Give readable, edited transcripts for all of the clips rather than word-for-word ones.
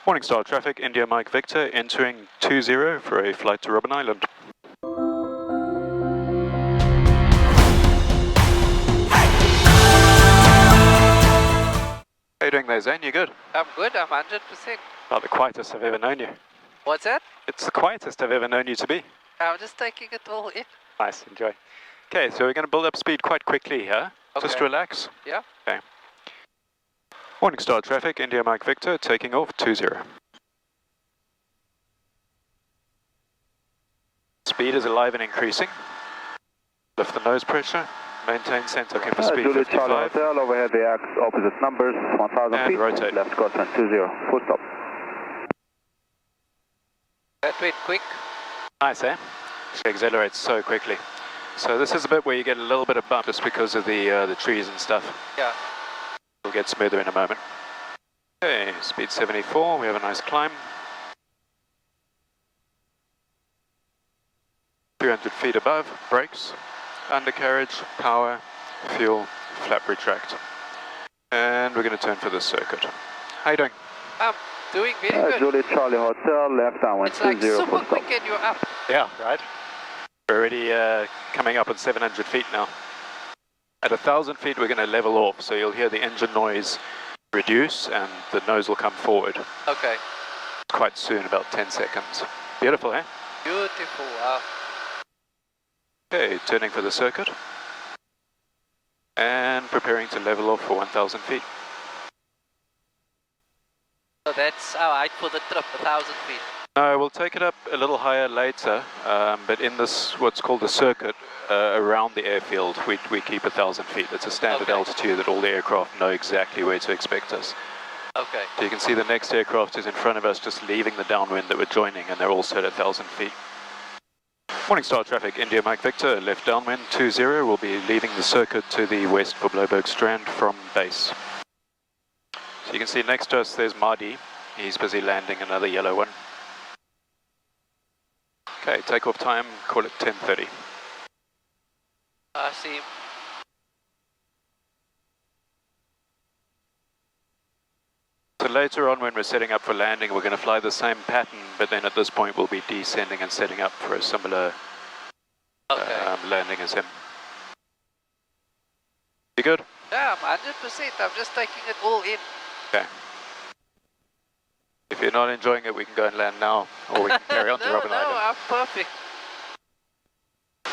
Morning Star traffic, India Mike Victor entering 20 for a flight to Robben Island. How you doing there, Zayn? You good? I'm good, I'm 100%. About the quietest I've ever known you. What's that? It's the quietest I've ever known you to be. I'm just taking it all in. Nice, enjoy. Okay, so we're going to build up speed quite quickly here. Okay. Just relax. Yeah. Okay. Morning Star traffic, India Mike Victor taking off 20. Speed is alive and increasing. Lift the nose pressure. Maintain center for speed Juliet 55. Charlie Hotel, overhead the opposite numbers, 1000 and feet. Rotate. Left crosswind 20, full stop. That went quick. Nice, eh? She accelerates so quickly. So this is a bit where you get a little bit of bump just because of the trees and stuff. Yeah. It'll get smoother in a moment. Okay, speed 74, we have a nice climb. 300 feet above, brakes, undercarriage, power, fuel, flap retract. And we're going to turn for this circuit. How you doing? I'm doing very good. Juliet Charlie Hotel, left downwind It's 20, like super full stop. quick and you're up. Yeah, right. We're already coming up on 700 feet now. At 1,000 feet we're going to level off, so you'll hear the engine noise reduce and the nose will come forward. Okay. Quite soon, about 10 seconds. Beautiful, eh? Beautiful, wow. Okay, turning for the circuit. And preparing to level off for 1,000 feet. So that's our height for the trip, 1,000 feet. No, we'll take it up a little higher later, but in this, what's called the circuit, around the airfield, we keep 1,000 feet. It's a standard altitude that all the aircraft know exactly where to expect us. Okay. So you can see the next aircraft is in front of us, just leaving the downwind that we're joining, and they're also at 1,000 feet. Morning Star traffic, India Mike Victor, left downwind 20, we'll be leaving the circuit to the west for Bloberg Strand from base. So you can see next to us there's Mardi, he's busy landing another yellow one. Okay, takeoff time, call it 10:30. I see. So later on when we're setting up for landing, we're going to fly the same pattern, but then at this point we'll be descending and setting up for a similar landing as him. You good? Yeah, I'm 100%. I'm just taking it all in. Okay. If you're not enjoying it, we can go and land now, or we can carry on to Robben Island. No, I'm perfect.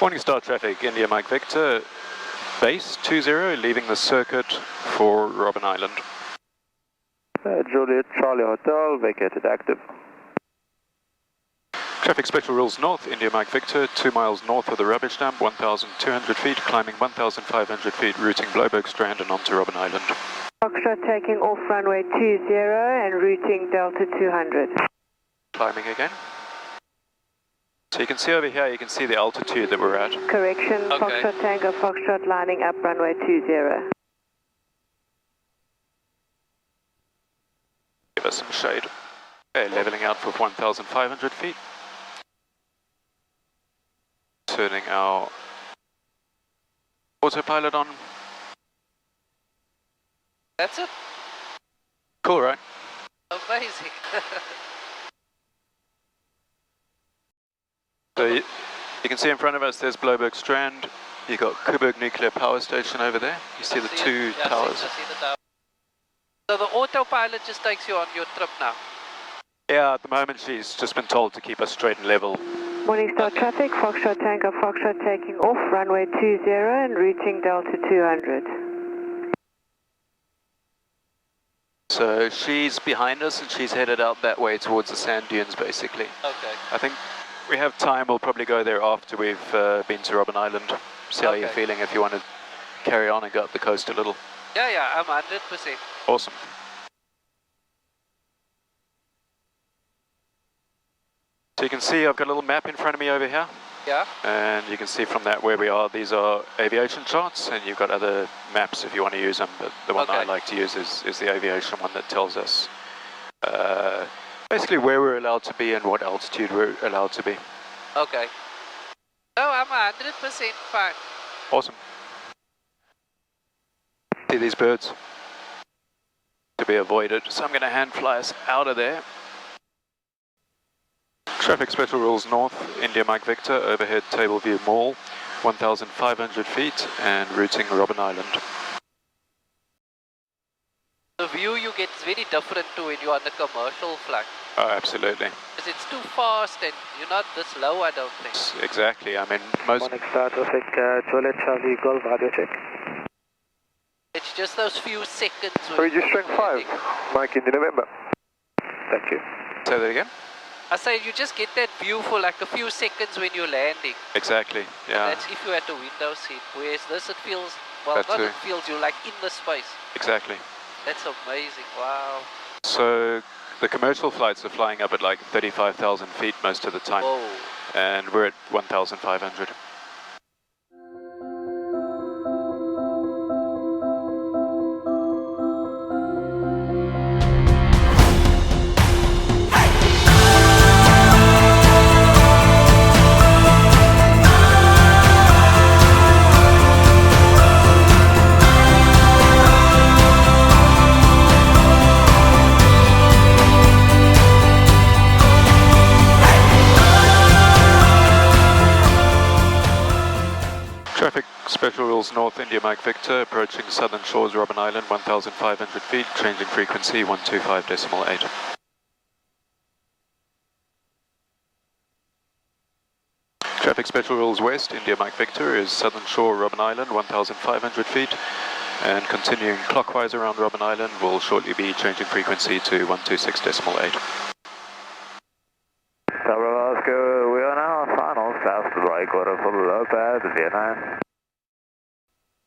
Morning Star traffic, India Mike Victor, base 20, leaving the circuit for Robben Island. Juliet Charlie Hotel, vacated active. Traffic special rules north, India Mike Victor, 2 miles north of the rubbish dump, 1,200 feet, climbing 1,500 feet, routing Bloberg Strand and onto Robben Island. Foxtrot taking off runway 20 and routing Delta 200. Climbing again. So you can see over here, you can see the altitude that we're at. Correction, Okay. Foxtrot Tango, Foxtrot lining up runway 20. Give us some shade. Okay, leveling out for 1,500 feet. Turning our autopilot on. That's it. Cool, right? Amazing. So you can see in front of us, there's Bloberg Strand. You've got Coburg Nuclear Power Station over there. You see the two towers. I see the tower. So the autopilot just takes you on your trip now? Yeah, at the moment she's just been told to keep us straight and level. Morning Star traffic, Foxtrot Tango, Foxtrot taking off runway 20 and routing Delta 200. So she's behind us and she's headed out that way towards the sand dunes basically. Okay. I think we have time, we'll probably go there after we've been to Robben Island. See how you're feeling, if you want to carry on and go up the coast a little. Yeah, I'm 100%. Awesome. So you can see I've got a little map in front of me over here. Yeah. And you can see from that where we are, these are aviation charts, and you've got other maps if you want to use them, but the one that I like to use is the aviation one that tells us basically where we're allowed to be and what altitude we're allowed to be. Okay. No, I'm 100% fine. Awesome. See these birds? To be avoided, so I'm going to hand fly us out of there Traffic special rules north, India Mike Victor, overhead Table View Mall, 1,500 feet and routing Robben Island. The view you get is very different to when you're on a commercial flight. Oh, absolutely. Because it's too fast and you're not this low, I don't think. Exactly, I mean, most... Morning Star Traffic, Juliet Charlie Golf radio check. It's just those few seconds. Regis strength 5, Mike in November. Thank you. Say that again? I say you just get that view for like a few seconds when you're landing. Exactly, yeah. And that's if you're at the window seat. Whereas this, it feels, well, That not too. it feels, you're like in the space. Exactly. That's amazing, wow. So the commercial flights are flying up at like 35,000 feet most of the time. Whoa. And we're at 1,500. Traffic special rules north, India Mike Victor, approaching southern shores, Robben Island, 1,500 feet, changing frequency 125.8. Traffic special rules west, India Mike Victor is southern shore, Robben Island, 1,500 feet, and continuing clockwise around Robben Island will shortly be changing frequency to 126.8. Tower Oscar, we are now final, south to the right quarter for Lopez, VNI.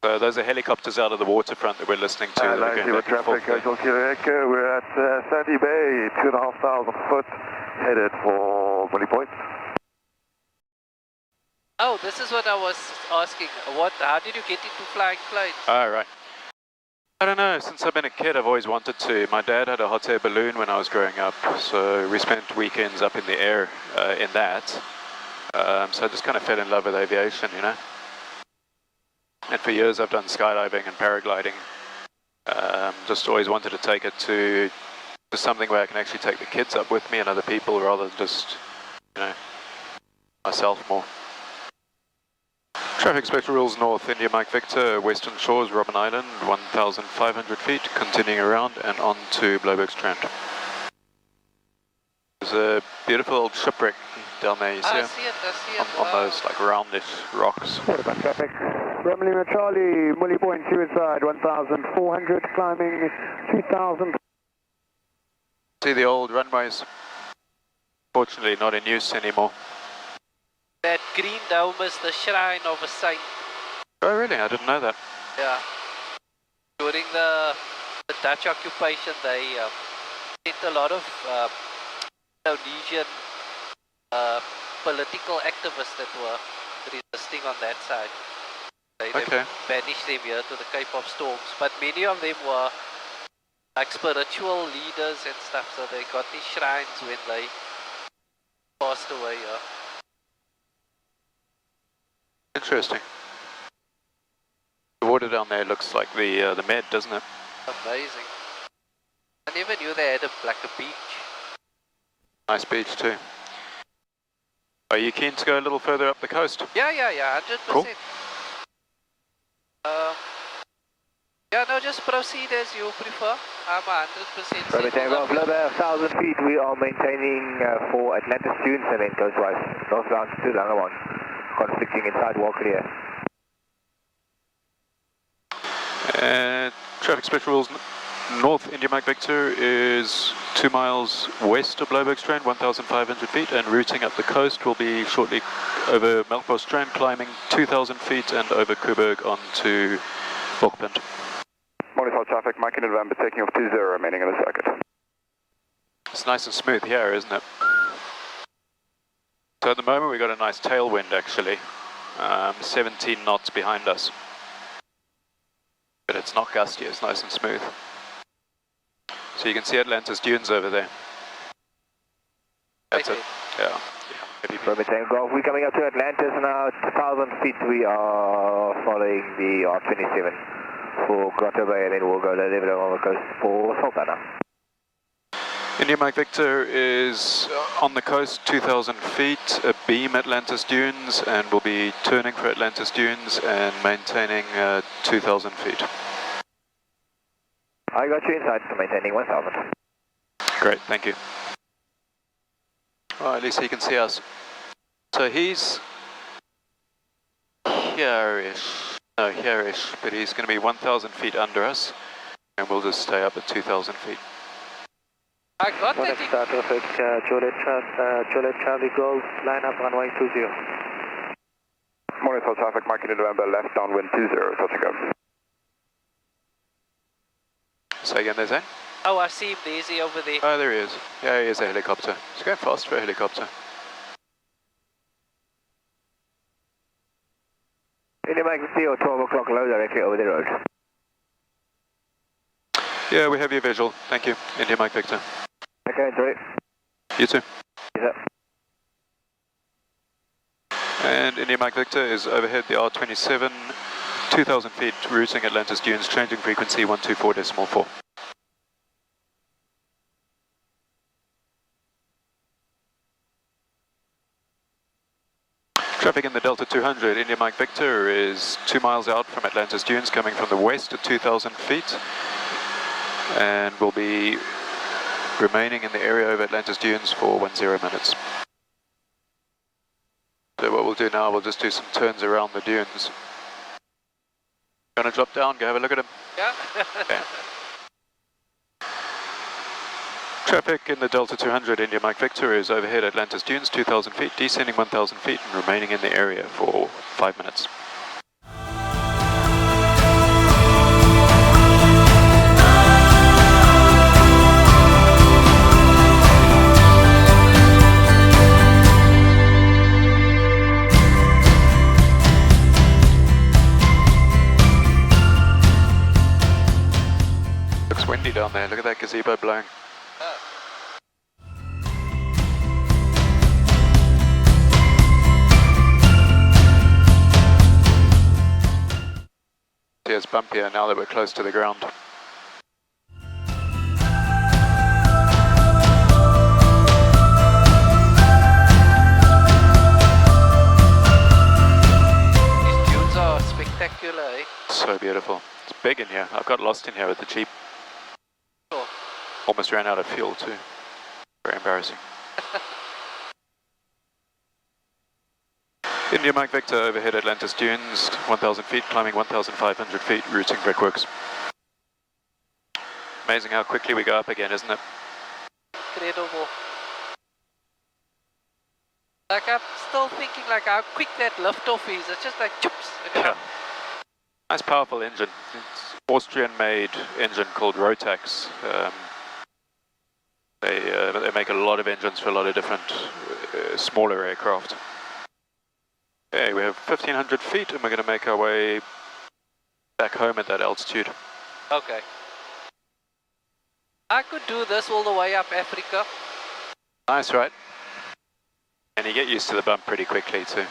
So those are helicopters out of the waterfront that we're listening to. that are Like going with back and traffic, forth there. Kilo Echo, we're at Sandy Bay, 2,500 foot, headed for 20 points. Oh, this is what I was asking. How did you get into flying planes? Oh, right. I don't know, since I've been a kid I've always wanted to. My dad had a hot air balloon when I was growing up, so we spent weekends up in the air in that. So I just kind of fell in love with aviation, you know. And for years I've done skydiving and paragliding. Just always wanted to take it to something where I can actually take the kids up with me and other people rather than just, you know, myself more. Traffic special rules north, India Mike Victor, western shores, Robben Island, 1,500 feet, continuing around and on to Bloberg Strand. There's a beautiful old shipwreck down there, you see I it? see it, On wow. those like roundish rocks. What about traffic? Romeo Lima Charlie, Mully Point suicide, 1,400, climbing 2,000. See the old runways? Fortunately not in use anymore. That green dome is the shrine of a saint. Oh really? I didn't know that. Yeah. During the Dutch occupation, they sent a lot of Indonesian political activists that were resisting on that side. They banished them here to the Cape of Storms, but many of them were like spiritual leaders and stuff, so they got these shrines when they passed away. Interesting. The water down there looks like the Med, doesn't it? Amazing. I never knew they had like a beach. Nice beach too. Are you keen to go a little further up the coast? Yeah, 100%. Cool. Yeah, no, just proceed as you prefer. I'm 100% Romeo Tango, below 1,000 feet, we are maintaining for Atlantis Dunes and then coastwise, northbound to Langewan, conflicting inside, wall clear. Traffic special rules north, India Mike Victor is 2 miles west of Bloberg Strand, 1,500 feet, and routing up the coast will be shortly over Melkbos Strand, climbing 2,000 feet and over Coburg onto Bokpunt. Morning South traffic, Mike in November, taking off 20 remaining in the circuit. It's nice and smooth here, isn't it? So at the moment we've got a nice tailwind actually, 17 knots behind us. But it's not gusty, it's nice and smooth. So you can see Atlantis Dunes over there. That's it, yeah. Romeo Tango, we're coming up to Atlantis now, 1,000 feet, we are following the R27 for Grotto Bay, and then we'll go to the level on the coast for Sultana. India Mike Victor is on the coast, 2,000 feet, a beam Atlantis Dunes, and will be turning for Atlantis Dunes and maintaining 2,000 feet. I got you inside, so maintaining 1,000. Great, thank you. Well, at least he can see us. So he's here-ish, no, here-ish, but he's going to be 1,000 feet under us, and we'll just stay up at 2,000 feet. I got that. Star traffic, Juliet Charlie Golf, line up runway 20. Morning Star traffic, Mike November, left downwind 20, touch and go. Say again there, Zayn? Oh, I see him. There's he over there. Oh, there he is. Yeah, he is a helicopter. He's going fast for a helicopter. India Mike Victor, 12 o'clock low directly over the road. Yeah, we have your visual. Thank you, India Mike Victor. Okay, enjoy it. You too. Yes, And India Mike Victor is overhead the R27, 2,000 feet, routing Atlantis Dunes, changing frequency 124.4. Traffic in the Delta 200, India Mike Victor is 2 miles out from Atlantis Dunes, coming from the west at 2,000 feet, and will be remaining in the area of Atlantis Dunes for 10 minutes. So what we'll do now, we'll just do some turns around the dunes. Gonna drop down, go have a look at him. Yeah. Okay. Traffic in the Delta 200, India Mike Victor is overhead Atlantis Dunes, 2,000 feet, descending 1,000 feet and remaining in the area for 5 minutes. Looks windy down there, look at that gazebo blowing. It's bumpier now that we're close to the ground. These dunes are spectacular, eh? So beautiful. It's big in here. I've got lost in here with the Jeep. Sure. Almost ran out of fuel too. Very embarrassing. India Mike Victor overhead Atlantis Dunes, 1,000 feet, climbing 1,500 feet, routing brickworks. Amazing how quickly we go up again, isn't it? Incredible. Like, I'm still thinking like how quick that liftoff is. It's just like chips. Yeah. Nice powerful engine. It's Austrian-made engine called Rotax. They make a lot of engines for a lot of different smaller aircraft. Okay, we have 1,500 feet and we're going to make our way back home at that altitude. Okay. I could do this all the way up Africa. Nice, right? And you get used to the bump pretty quickly too.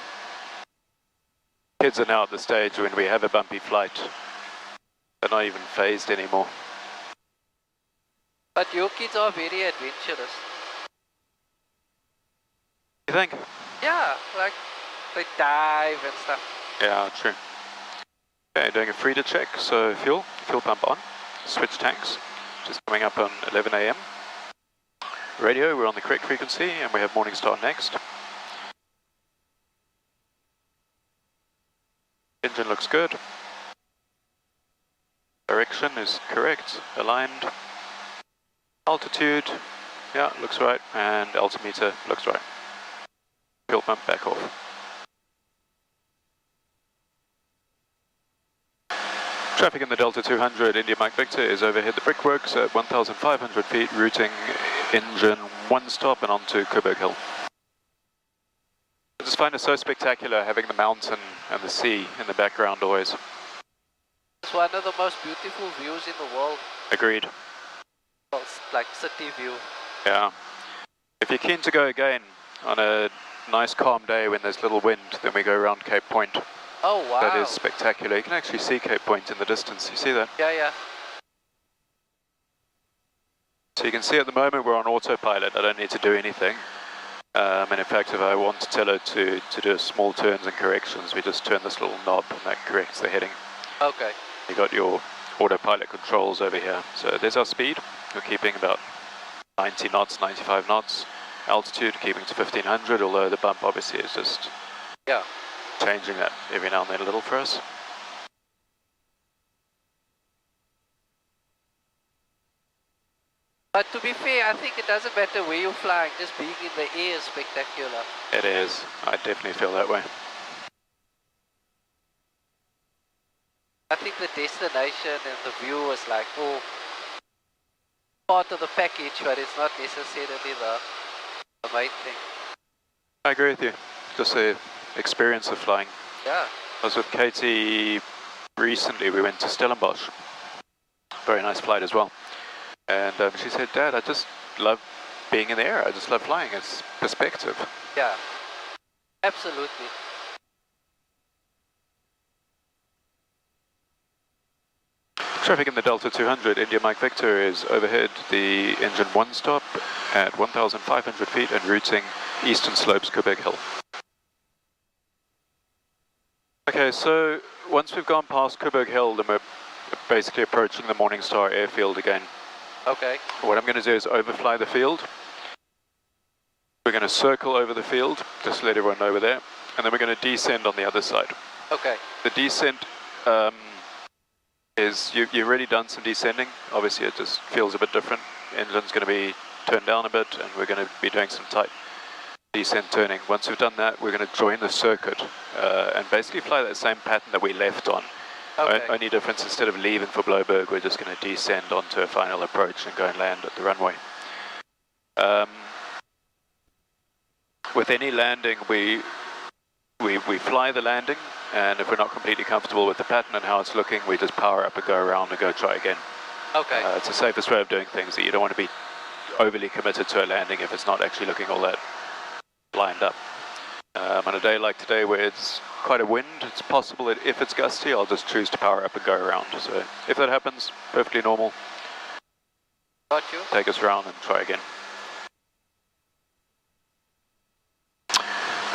Kids are now at the stage when we have a bumpy flight. They're not even phased anymore. But your kids are very adventurous. You think? Yeah, like they dive and stuff. Yeah, true. Okay, doing a freeder check, so fuel pump on, switch tanks, just coming up on 11 AM. Radio, we're on the correct frequency and we have Morningstar next. Engine looks good. Direction is correct, aligned. Altitude, yeah, looks right, and altimeter looks right. Fuel pump back off. Traffic in the Delta 200, India Mike Victor is overhead the brickworks at 1,500 feet, routing engine 1 stop and onto Coburg Hill. I just find it so spectacular having the mountain and the sea in the background always. It's one of the most beautiful views in the world. Agreed. Well, it's like city view. Yeah. If you're keen to go again on a nice calm day when there's little wind, then we go around Cape Point. Oh wow. That is spectacular. You can actually see Cape Point in the distance. You see that? Yeah, yeah. So you can see at the moment we're on autopilot. I don't need to do anything. And in fact, if I want to tell it to do small turns and corrections, we just turn this little knob and that corrects the heading. Okay. You got your autopilot controls over here. So there's our speed. We're keeping about 90 knots, 95 knots. Altitude keeping to 1500, although the bump obviously is just changing that every now and then a little for us. But to be fair, I think it doesn't matter where you're flying, just being in the air is spectacular. It is. I definitely feel that way. I think the destination and the view is like, oh, part of the package, but it's not necessarily the main thing. I agree with you. Just the experience of flying. Yeah. I was with Katie recently. We went to Stellenbosch. Very nice flight as well. And she said, Dad, I just love being in the air. I just love flying. It's perspective. Yeah, absolutely. Traffic in the Delta 200, India Mike Victor is overhead the engine 1 stop at 1,500 feet and routing eastern slopes Quebec Hill. Okay, so once we've gone past Quebec Hill, then we're basically approaching the Morningstar airfield again. Okay. What I'm going to do is overfly the field. We're going to circle over the field, just to let everyone know we're there, and then we're going to descend on the other side. Okay. The descent is, you've already done some descending. Obviously it just feels a bit different. Engine's going to be turned down a bit and we're going to be doing some tight descent turning. Once we've done that, we're going to join the circuit and basically fly that same pattern that we left on. Okay. Only difference, instead of leaving for Bloberg, we're just going to descend onto a final approach and go and land at the runway. With any landing, we fly the landing, and if we're not completely comfortable with the pattern and how it's looking, we just power up and go around and go try again. Okay. It's the safest way of doing things. That you don't want to be overly committed to a landing if it's not actually looking all that lined up. On a day like today where it's quite a wind, it's possible that if it's gusty, I'll just choose to power up and go around. So if that happens, perfectly normal. Got you. Take us around and try again.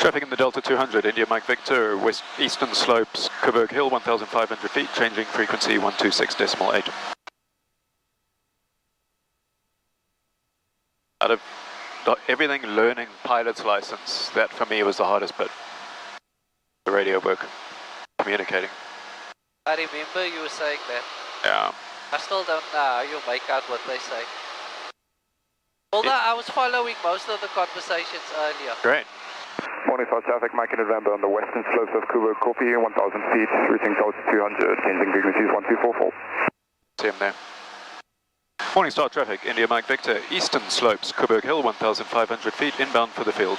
Traffic in the Delta 200, India Mike Victor, west eastern slopes, Quebec Hill, 1,500 feet, changing frequency 126.8. Out of everything learning pilot's license, that for me was the hardest bit. The radio work, communicating. I remember you were saying that. Yeah. I still don't know how you make out what they say. Although I was following most of the conversations earlier. Great. Morningstar traffic, Mike in November on the western slopes of Quebec, copy, 1,000 feet, reaching Delta 200, changing frequencies 1244. See him there. Morningstar traffic, India Mike Victor, eastern slopes, Quebec Hill, 1,500 feet, inbound for the field.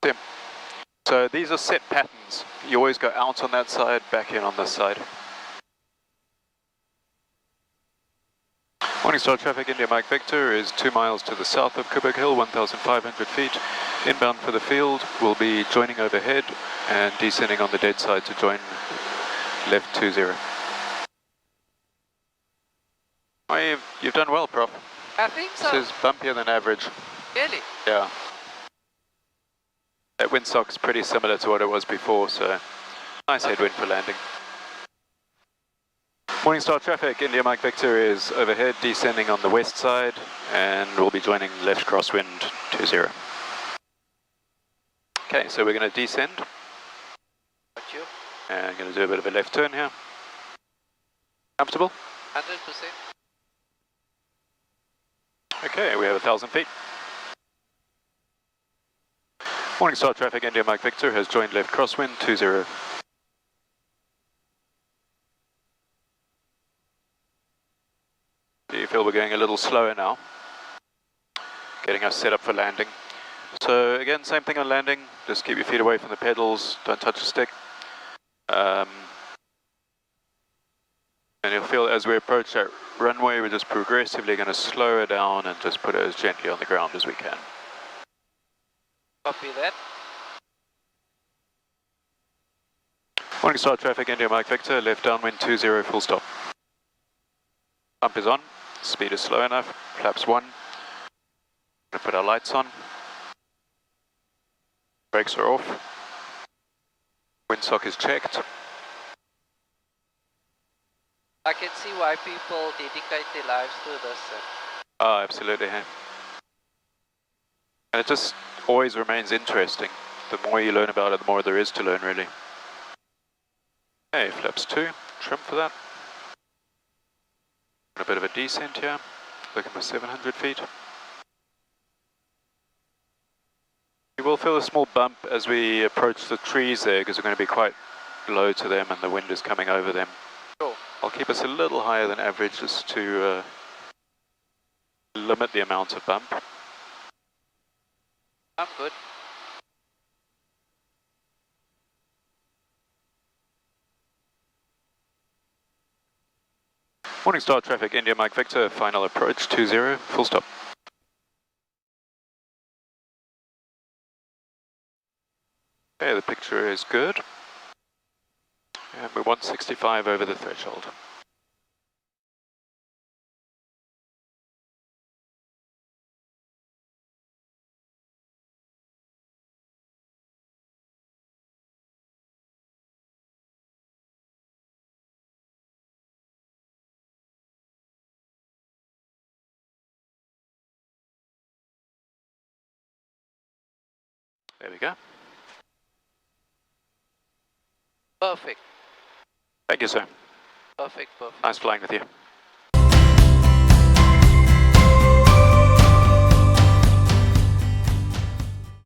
See him. So these are set patterns. You always go out on that side, back in on this side. Morningstar traffic, India Mike Victor is 2 miles to the south of Quebec Hill, 1,500 feet. Inbound for the field, we'll be joining overhead and descending on the dead side to join left 20. Oh, you've done well, Prof. I think so. This is bumpier than average. Really? Yeah. That windsock's pretty similar to what it was before, so nice headwind for landing. Morningstar traffic, India Mike Victor is overhead, descending on the west side, and we'll be joining left crosswind 20. Okay, so we're going to descend. Got you. And going to do a bit of a left turn here. Comfortable? 100%. Okay, we have 1,000 feet. Morningstar traffic, India Mike Victor has joined left crosswind 20. Do you feel we're going a little slower now? Getting us set up for landing. So again, same thing on landing, just keep your feet away from the pedals, don't touch the stick. And you'll feel as we approach that runway, we're just progressively going to slow it down and just put it as gently on the ground as we can. Copy that. Morning Star Traffic, India Mike Victor, left downwind 20, full stop. Pump is on, speed is slow enough, flaps 1. Going to put our lights on. Brakes are off. Windsock is checked. I can see why people dedicate their lives to this. Oh, absolutely. Hey. And it just always remains interesting. The more you learn about it, the more there is to learn, really. Okay, flaps 2, trim for that. A bit of a descent here, looking for 700 feet. You will feel a small bump as we approach the trees there, because we're going to be quite low to them and the wind is coming over them. Sure. I'll keep us a little higher than average just to limit the amount of bump. I'm good. Morning Star Traffic, India Mike Victor, final approach 20, full stop. Okay, the picture is good. And we're 165 over the threshold. There we go. Perfect. Thank you, sir. Perfect, perfect. Nice flying with you.